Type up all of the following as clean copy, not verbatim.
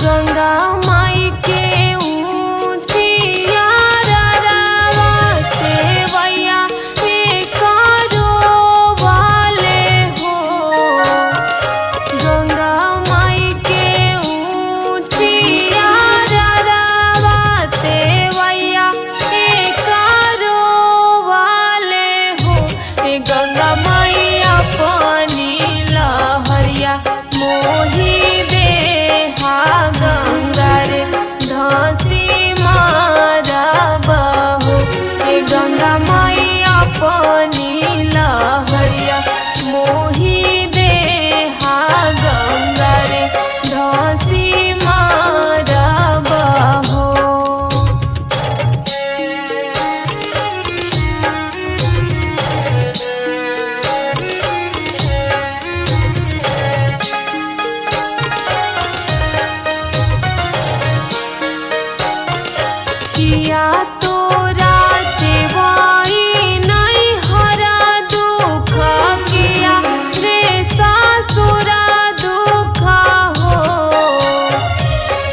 गंगा माई के ऊंचिया ररवा सेवैया करो वाले हो। गंगा माई के ऊंचिया ररवा सेवैया करो वाले हो। गंगा माई अपनी लहरिया मोही दे हा गंगा रे धसी मारा बहो। गंगा माई अपनी लहरिया मोही दे हा गंगा रे धसी मारा बहो। किया तोरा देवाई नहीं हरा दुख किया रे सासुरा दुख हो।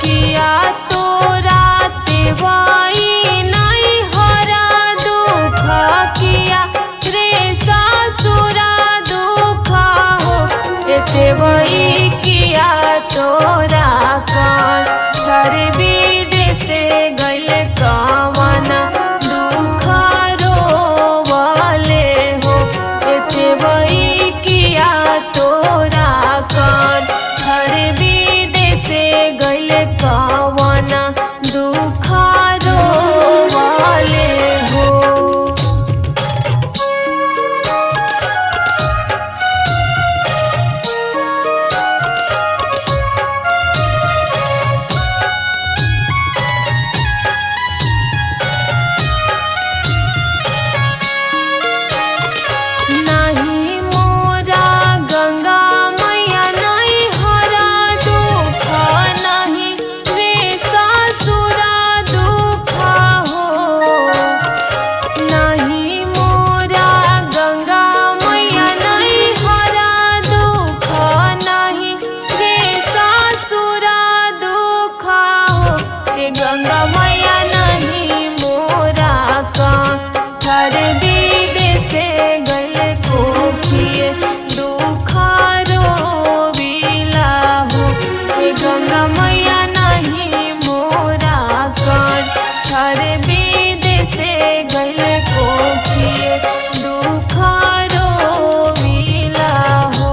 किया तोरा देवाई नहीं हरा दुख किया रे सासुरा दुख हो। देवई किया तोरा कौन घर विदेश गइल कवना दुख रोवले हो। देवई किया तोरा कौन घर विदेश गइल कवना दुख रोवले हो। नहीं मोरा गंगा मैया नहीं हरा दुख नहीं रे सासुरा दुख हो। नहीं मोरा गंगा मैया नहीं हरा दुख नहीं रे सासुरा दुख हो। गंगा मैया नहीं मोरा घर विदेश गइल कोखिए दुख रोविला हो। गंगा मैया नहीं मोरा घर विदेश गइल कोखिए दुख रोविला हो।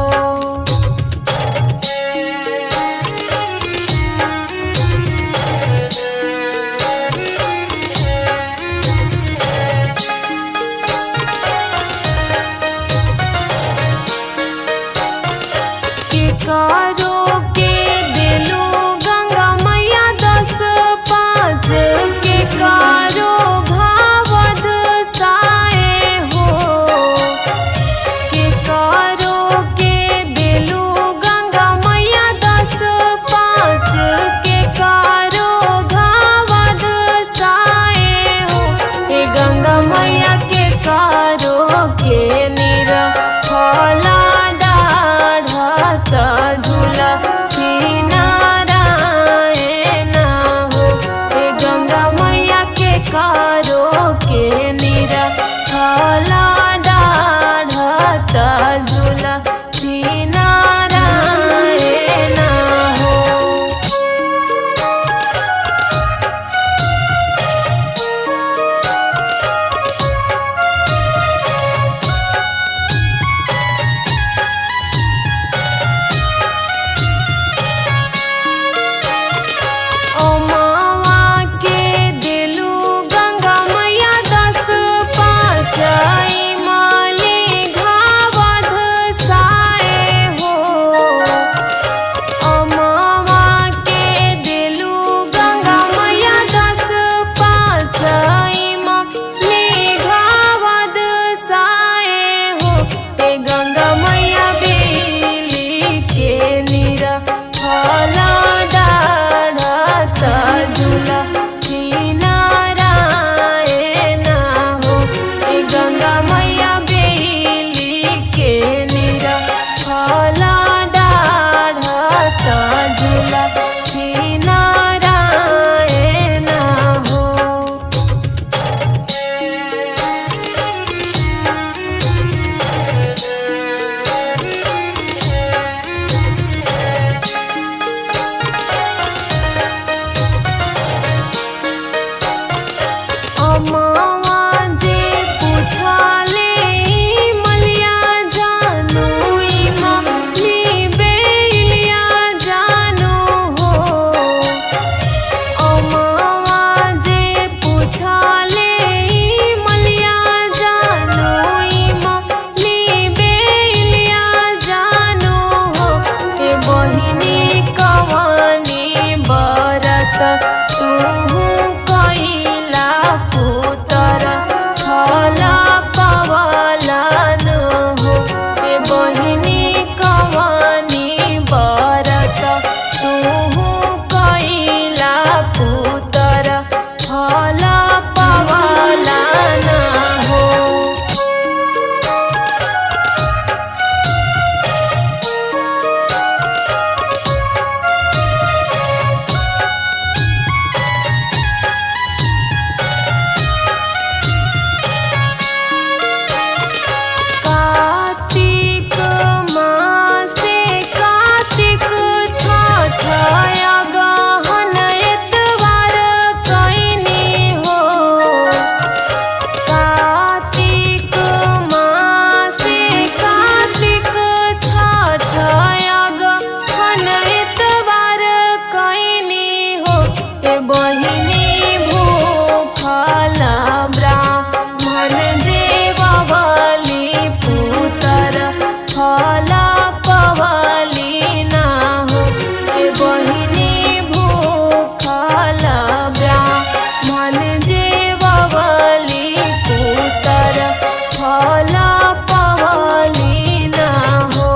करो के दिलो गंगा मैया 10-5 के करो भावद साए हो। के करो के दिलो गंगा मैया 10-5 के करो भावद साए हो। गंगा मैया के करो के निर फला झूला बहिनी कवनी बरत तुहु कैला पुतर फल पवलन हो। ए बहिनी कवनी बरत तुहु कैला पुतर फल पवलन हो। कार्तिक मासे कार्तिक छठ अगहन एतबार कैनी हो। कार्तिक मासे कार्तिक छठ अगहन एतबार कैनी हो। ए बहिनी भूखल ब्राह्मण जेवली पुतर फल पवली ना हो। ए बहिनी भूखल ब्राह्मण जेवली पुतर फल पवली ना हो।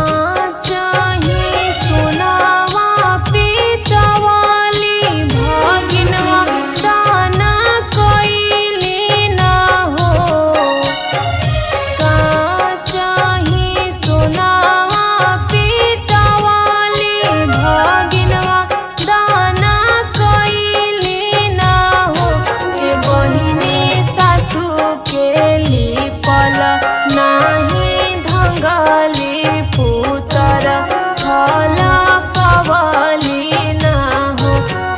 काचही सोनावा पीतवाली भगिनवा दाना कैली ना हो। काचही सोनावा पीतवाली भगिनवा दाना कैली ना हो। ए बहिनी सासू के लिपल नाही धंगली पुतर फल पवली ना हो।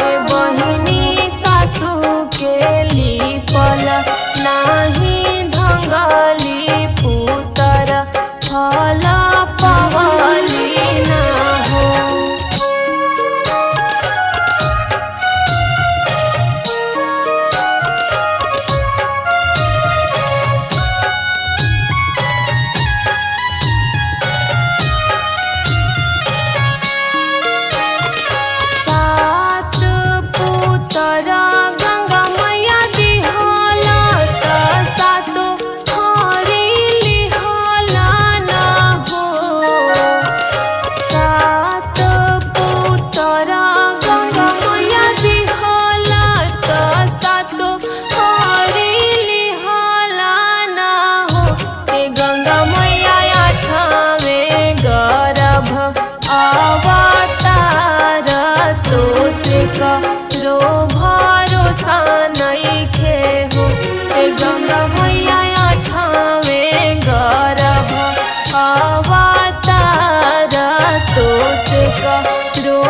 ए बहिनी सासू के लिपल नाही धंगली पुतर फल पवली ना हो। सात पुतर गंगा मैया दिहल त सातो हरि लिहल ना हो। सात पुतर गंगा मैया दिहल त सातो हरि लिहल ना हो। ए गंगा मैया आठवे गर्भ अवतार तो से करो भरोसा नइखे हो। ए गंगा मैया आठवे गर्भ अवतार तो से करो